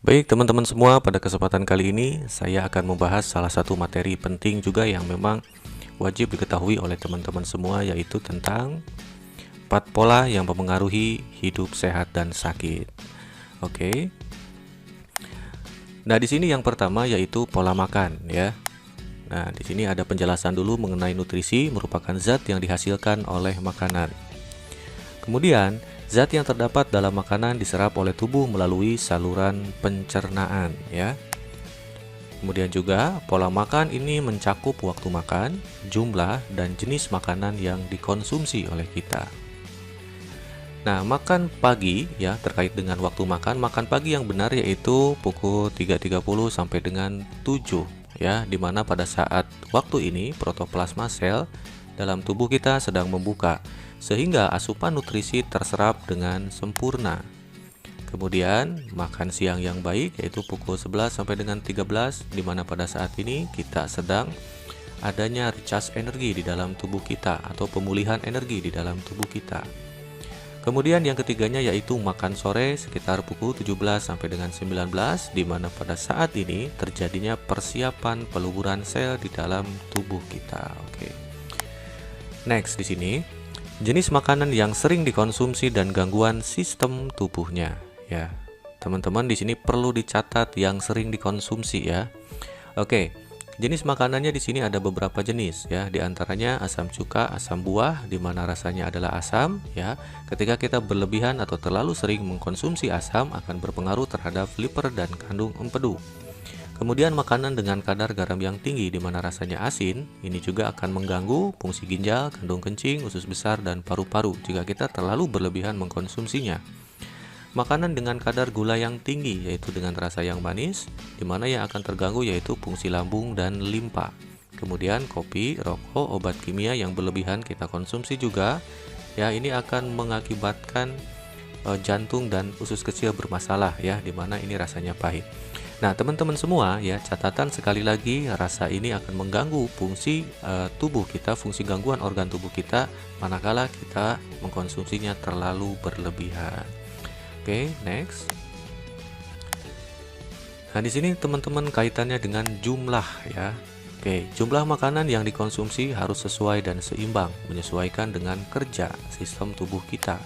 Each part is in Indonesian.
Baik teman-teman semua, pada kesempatan kali ini saya akan membahas salah satu materi penting juga yang memang wajib diketahui oleh teman-teman semua, yaitu tentang 4 pola yang mempengaruhi hidup sehat dan sakit. Oke. Nah, di sini yang pertama yaitu pola makan ya. Nah, di sini ada penjelasan dulu mengenai nutrisi merupakan zat yang dihasilkan oleh makanan. Kemudian, zat yang terdapat dalam makanan diserap oleh tubuh melalui saluran pencernaan ya. Kemudian juga pola makan ini mencakup waktu makan, jumlah, dan jenis makanan yang dikonsumsi oleh kita. Nah, makan pagi ya, terkait dengan waktu makan, makan pagi yang benar yaitu pukul 3.30 sampai dengan 7 ya, dimana pada saat waktu ini protoplasma sel dalam tubuh kita sedang membuka, sehingga asupan nutrisi terserap dengan sempurna. Kemudian makan siang yang baik yaitu pukul 11 sampai dengan 13, di mana pada saat ini kita sedang adanya recharge energi di dalam tubuh kita atau pemulihan energi di dalam tubuh kita. Kemudian yang ketiganya yaitu makan sore sekitar pukul 17 sampai dengan 19, di mana pada saat ini terjadinya persiapan peluburan sel di dalam tubuh kita. Oke. Next di sini jenis makanan yang sering dikonsumsi dan gangguan sistem tubuhnya. Ya, teman-teman di sini perlu dicatat yang sering dikonsumsi ya. Oke, jenis makanannya di sini ada beberapa jenis ya. Di antaranya asam cuka, asam buah, di mana rasanya adalah asam ya. Ketika kita berlebihan atau terlalu sering mengkonsumsi asam akan berpengaruh terhadap liver dan kandung empedu. Kemudian makanan dengan kadar garam yang tinggi di mana rasanya asin, ini juga akan mengganggu fungsi ginjal, kandung kencing, usus besar, dan paru-paru jika kita terlalu berlebihan mengkonsumsinya. Makanan dengan kadar gula yang tinggi yaitu dengan rasa yang manis, di mana yang akan terganggu yaitu fungsi lambung dan limpa. Kemudian kopi, rokok, obat kimia yang berlebihan kita konsumsi juga, ya ini akan mengakibatkan jantung dan usus kecil bermasalah ya, di mana ini rasanya pahit. Nah, teman-teman semua ya, catatan sekali lagi, rasa ini akan mengganggu fungsi tubuh kita, fungsi gangguan organ tubuh kita manakala kita mengkonsumsinya terlalu berlebihan. Oke, next. Nah, di sini teman-teman kaitannya dengan jumlah ya. Oke, jumlah makanan yang dikonsumsi harus sesuai dan seimbang, menyesuaikan dengan kerja sistem tubuh kita.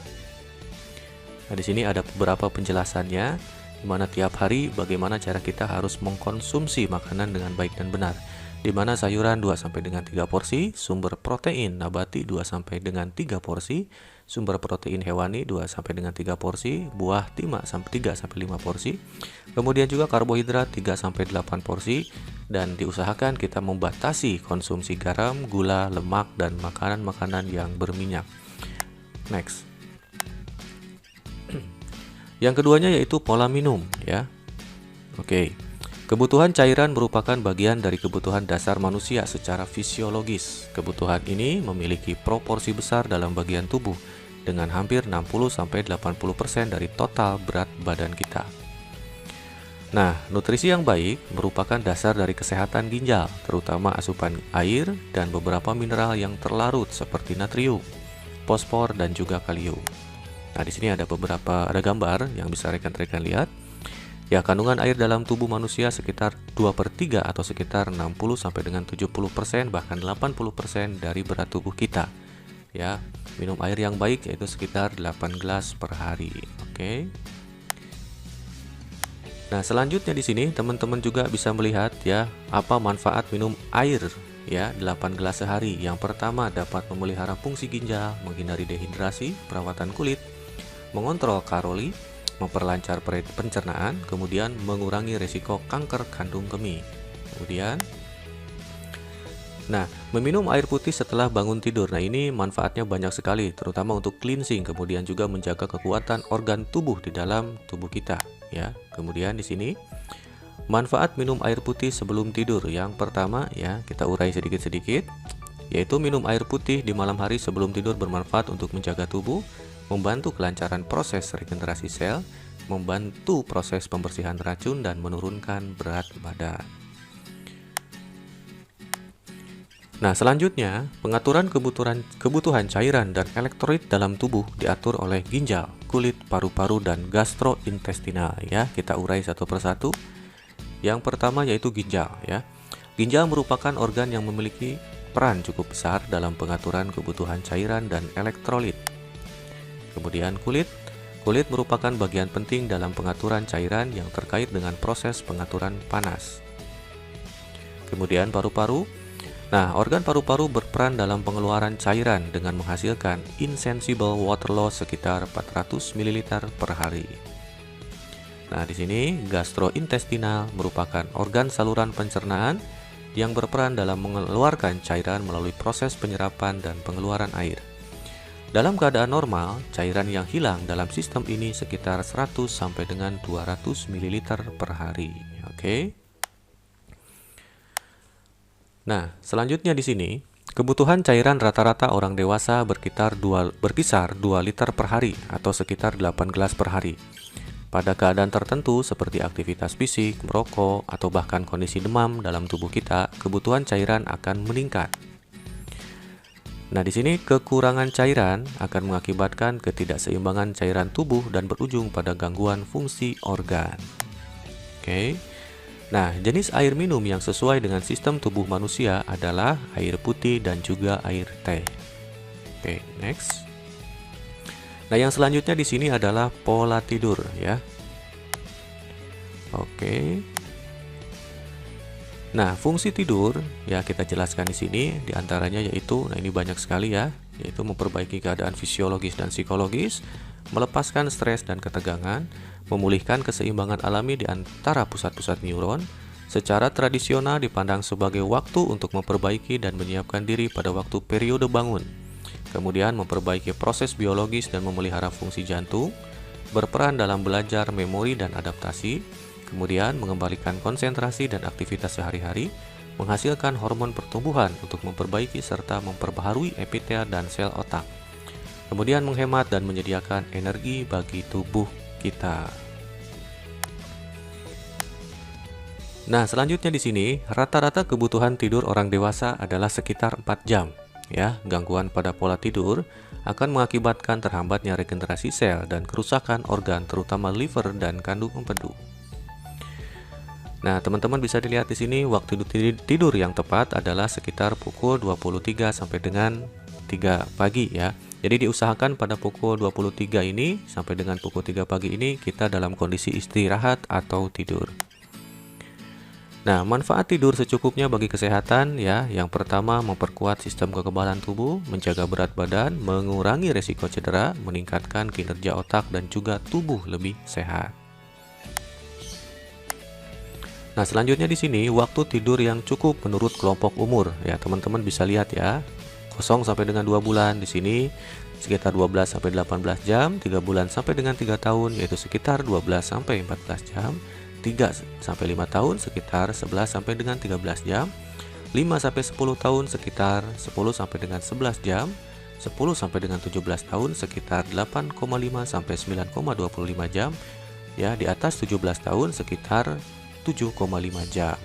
Nah, di sini ada beberapa penjelasannya, di mana tiap hari bagaimana cara kita harus mengkonsumsi makanan dengan baik dan benar. Di mana sayuran 2 sampai dengan 3 porsi, sumber protein nabati 2 sampai dengan 3 porsi, sumber protein hewani 2 sampai dengan 3 porsi, buah 3 sampai 5 porsi. Kemudian juga karbohidrat 3 sampai 8 porsi, dan diusahakan kita membatasi konsumsi garam, gula, lemak, dan makanan-makanan yang berminyak. Next. Yang keduanya yaitu pola minum ya. Oke. Kebutuhan cairan merupakan bagian dari kebutuhan dasar manusia secara fisiologis. Kebutuhan ini memiliki proporsi besar dalam bagian tubuh dengan hampir 60-80% dari total berat badan kita. Nah, nutrisi yang baik merupakan dasar dari kesehatan ginjal, terutama asupan air dan beberapa mineral yang terlarut seperti natrium, fosfor, dan juga kalium. Nah, di sini ada gambar yang bisa rekan-rekan lihat. Ya, kandungan air dalam tubuh manusia sekitar 2/3 atau sekitar 60 sampai dengan 70% bahkan 80% dari berat tubuh kita. Ya, minum air yang baik yaitu sekitar 8 gelas per hari. Oke. Nah, selanjutnya di sini teman-teman juga bisa melihat ya, apa manfaat minum air ya 8 gelas sehari. Yang pertama, dapat memelihara fungsi ginjal, menghindari dehidrasi, perawatan kulit, mengontrol kalori, memperlancar pencernaan, kemudian mengurangi risiko kanker kandung kemih. Kemudian, nah, meminum air putih setelah bangun tidur. Nah, ini manfaatnya banyak sekali, terutama untuk cleansing, kemudian juga menjaga kekuatan organ tubuh di dalam tubuh kita, ya. Kemudian di sini manfaat minum air putih sebelum tidur. Yang pertama, ya, kita urai sedikit-sedikit, yaitu minum air putih di malam hari sebelum tidur bermanfaat untuk menjaga tubuh, membantu kelancaran proses regenerasi sel, membantu proses pembersihan racun, dan menurunkan berat badan. Nah, selanjutnya, pengaturan kebutuhan cairan dan elektrolit dalam tubuh diatur oleh ginjal. kulit, paru-paru, dan gastrointestinal ya. Kita urai satu persatu. Yang pertama yaitu ginjal ya. Ginjal merupakan organ yang memiliki peran cukup besar dalam pengaturan kebutuhan cairan dan elektrolit. Kemudian kulit. Kulit merupakan bagian penting dalam pengaturan cairan yang terkait dengan proses pengaturan panas. Kemudian paru-paru. Nah, organ paru-paru berperan dalam pengeluaran cairan dengan menghasilkan insensible water loss sekitar 400 ml per hari. Nah, di sini gastrointestinal merupakan organ saluran pencernaan yang berperan dalam mengeluarkan cairan melalui proses penyerapan dan pengeluaran air. Dalam keadaan normal, cairan yang hilang dalam sistem ini sekitar 100 sampai dengan 200 ml per hari. Oke. Nah, selanjutnya di sini, kebutuhan cairan rata-rata orang dewasa berkisar 2 liter per hari atau sekitar 8 gelas per hari. Pada keadaan tertentu seperti aktivitas fisik, merokok, atau bahkan kondisi demam dalam tubuh kita, kebutuhan cairan akan meningkat. Nah, di sini kekurangan cairan akan mengakibatkan ketidakseimbangan cairan tubuh dan berujung pada gangguan fungsi organ. Oke. Nah, jenis air minum yang sesuai dengan sistem tubuh manusia adalah air putih dan juga air teh. Oke, next. Nah, yang selanjutnya di sini adalah pola tidur ya. Oke. Nah, fungsi tidur ya kita jelaskan di sini diantaranya yaitu, nah ini banyak sekali ya, yaitu memperbaiki keadaan fisiologis dan psikologis, melepaskan stres dan ketegangan, memulihkan keseimbangan alami di antara pusat-pusat neuron. Secara tradisional dipandang sebagai waktu untuk memperbaiki dan menyiapkan diri pada waktu periode bangun. Kemudian memperbaiki proses biologis dan memelihara fungsi jantung, berperan dalam belajar, memori, dan adaptasi. Kemudian mengembalikan konsentrasi dan aktivitas sehari-hari, menghasilkan hormon pertumbuhan untuk memperbaiki serta memperbaharui epitel dan sel otak. Kemudian menghemat dan menyediakan energi bagi tubuh kita. Nah, selanjutnya di sini rata-rata kebutuhan tidur orang dewasa adalah sekitar 4 jam. Ya, gangguan pada pola tidur akan mengakibatkan terhambatnya regenerasi sel dan kerusakan organ terutama liver dan kandung empedu. Nah, teman-teman bisa dilihat di sini waktu tidur yang tepat adalah sekitar pukul 23 sampai dengan 3 pagi ya. Jadi diusahakan pada pukul 23 ini sampai dengan pukul 3 pagi ini kita dalam kondisi istirahat atau tidur. Nah, manfaat tidur secukupnya bagi kesehatan ya. Yang pertama, memperkuat sistem kekebalan tubuh, menjaga berat badan, mengurangi resiko cedera, meningkatkan kinerja otak dan juga tubuh lebih sehat. Nah, selanjutnya di sini waktu tidur yang cukup menurut kelompok umur ya, teman-teman bisa lihat ya. 0 sampai dengan 2 bulan di sini sekitar 12 sampai 18 jam, 3 bulan sampai dengan 3 tahun yaitu sekitar 12 sampai 14 jam, 3 sampai 5 tahun sekitar 11 sampai dengan 13 jam, 5 sampai 10 tahun sekitar 10 sampai dengan 11 jam, 10 sampai dengan 17 tahun sekitar 8,5 sampai 9,25 jam, ya di atas 17 tahun sekitar 7,5 jam.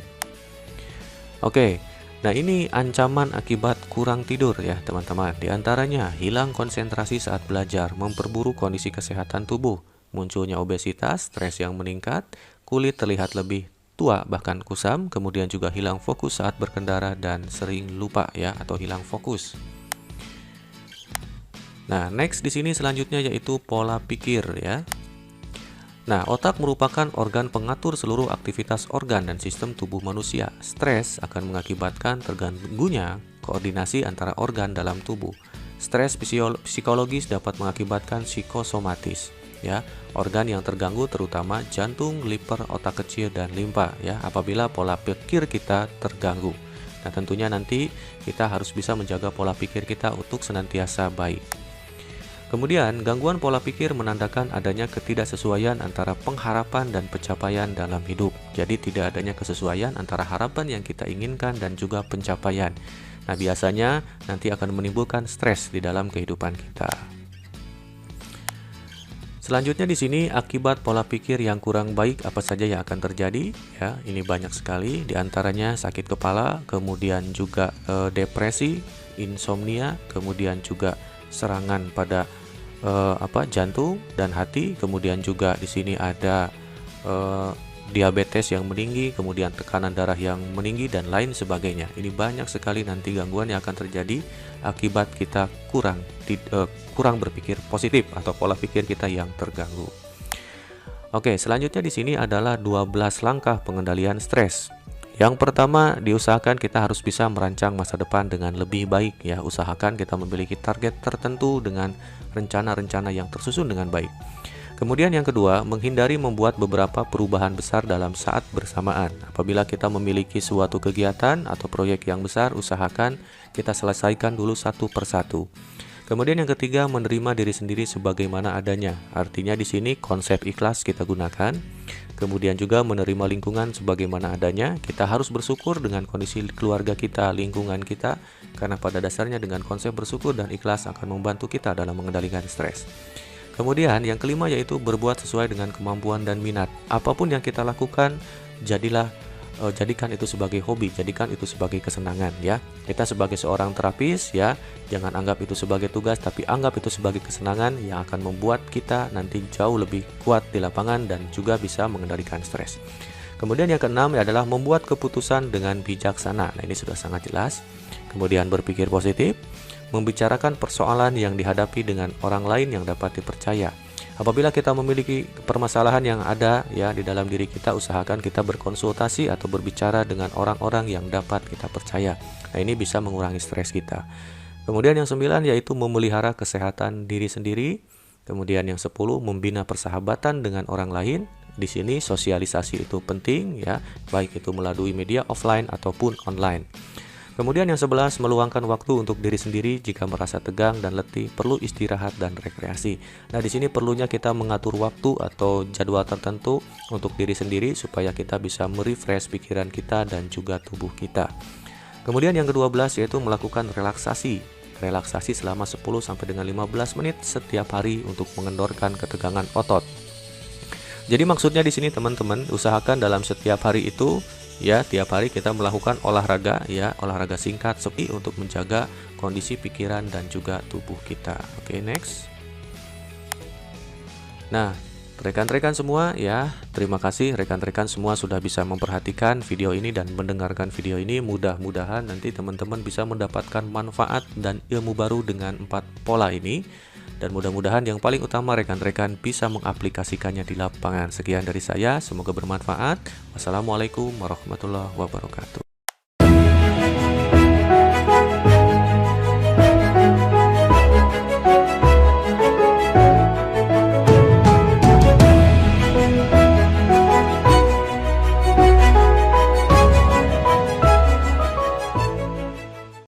Oke, nah ini ancaman akibat kurang tidur ya teman-teman. Di antaranya hilang konsentrasi saat belajar, memperburuk kondisi kesehatan tubuh, munculnya obesitas, stres yang meningkat, kulit terlihat lebih tua bahkan kusam, kemudian juga hilang fokus saat berkendara dan sering lupa ya atau hilang fokus. Nah, next di sini selanjutnya yaitu pola pikir ya. Nah, otak merupakan organ pengatur seluruh aktivitas organ dan sistem tubuh manusia. Stres akan mengakibatkan terganggunya koordinasi antara organ dalam tubuh. Stres psikologis dapat mengakibatkan psikosomatis, ya. Organ yang terganggu terutama jantung, liver, otak kecil dan limpa, ya. Apabila pola pikir kita terganggu. Nah, tentunya nanti kita harus bisa menjaga pola pikir kita untuk senantiasa baik. Kemudian, gangguan pola pikir menandakan adanya ketidaksesuaian antara pengharapan dan pencapaian dalam hidup. Jadi tidak adanya kesesuaian antara harapan yang kita inginkan dan juga pencapaian. Nah, biasanya nanti akan menimbulkan stres di dalam kehidupan kita. Selanjutnya di sini akibat pola pikir yang kurang baik apa saja yang akan terjadi? Ya, ini banyak sekali. Di antaranya sakit kepala, kemudian juga depresi, insomnia, kemudian juga serangan pada jantung dan hati, kemudian juga di sini ada diabetes yang meninggi, kemudian tekanan darah yang meninggi dan lain sebagainya. Ini banyak sekali nanti gangguan yang akan terjadi akibat kita kurang berpikir positif atau pola pikir kita yang terganggu. Oke, selanjutnya di sini adalah 12 langkah pengendalian stres. Yang pertama, diusahakan kita harus bisa merancang masa depan dengan lebih baik ya. Usahakan kita memiliki target tertentu dengan rencana-rencana yang tersusun dengan baik. Kemudian yang kedua, menghindari membuat beberapa perubahan besar dalam saat bersamaan. Apabila kita memiliki suatu kegiatan atau proyek yang besar, usahakan kita selesaikan dulu satu persatu. Kemudian yang ketiga, menerima diri sendiri sebagaimana adanya. Artinya di sini konsep ikhlas kita gunakan. Kemudian juga menerima lingkungan sebagaimana adanya. Kita harus bersyukur dengan kondisi keluarga kita, lingkungan kita, karena pada dasarnya dengan konsep bersyukur dan ikhlas akan membantu kita dalam mengendalikan stres. Kemudian yang kelima yaitu berbuat sesuai dengan kemampuan dan minat. Apapun yang kita lakukan, jadikan itu sebagai hobi, jadikan itu sebagai kesenangan ya. Kita sebagai seorang terapis ya, jangan anggap itu sebagai tugas, tapi anggap itu sebagai kesenangan yang akan membuat kita nanti jauh lebih kuat di lapangan dan juga bisa mengendalikan stres. Kemudian yang keenam adalah membuat keputusan dengan bijaksana. Nah, ini sudah sangat jelas. Kemudian berpikir positif, membicarakan persoalan yang dihadapi dengan orang lain yang dapat dipercaya. Apabila kita memiliki permasalahan yang ada ya di dalam diri kita, usahakan kita berkonsultasi atau berbicara dengan orang-orang yang dapat kita percaya. Nah, ini bisa mengurangi stres kita. Kemudian yang 9 yaitu memelihara kesehatan diri sendiri. Kemudian yang 10 membina persahabatan dengan orang lain. Di sini sosialisasi itu penting ya, baik itu melalui media offline ataupun online. Kemudian yang 11, meluangkan waktu untuk diri sendiri jika merasa tegang dan letih, perlu istirahat dan rekreasi. Nah, di sini perlunya kita mengatur waktu atau jadwal tertentu untuk diri sendiri supaya kita bisa merefresh pikiran kita dan juga tubuh kita. Kemudian yang ke-12 yaitu melakukan relaksasi. Relaksasi selama 10 sampai dengan 15 menit setiap hari untuk mengendorkan ketegangan otot. Jadi maksudnya di sini teman-teman, usahakan dalam setiap hari itu ya, tiap hari kita melakukan olahraga ya, olahraga singkat sepi untuk menjaga kondisi pikiran dan juga tubuh kita. Oke, next. Nah, rekan-rekan semua ya, terima kasih rekan-rekan semua sudah bisa memperhatikan video ini dan mendengarkan video ini. Mudah-mudahan nanti teman-teman bisa mendapatkan manfaat dan ilmu baru dengan 4 pola ini. Dan mudah-mudahan yang paling utama rekan-rekan bisa mengaplikasikannya di lapangan. Sekian dari saya, semoga bermanfaat. Wassalamualaikum warahmatullahi wabarakatuh.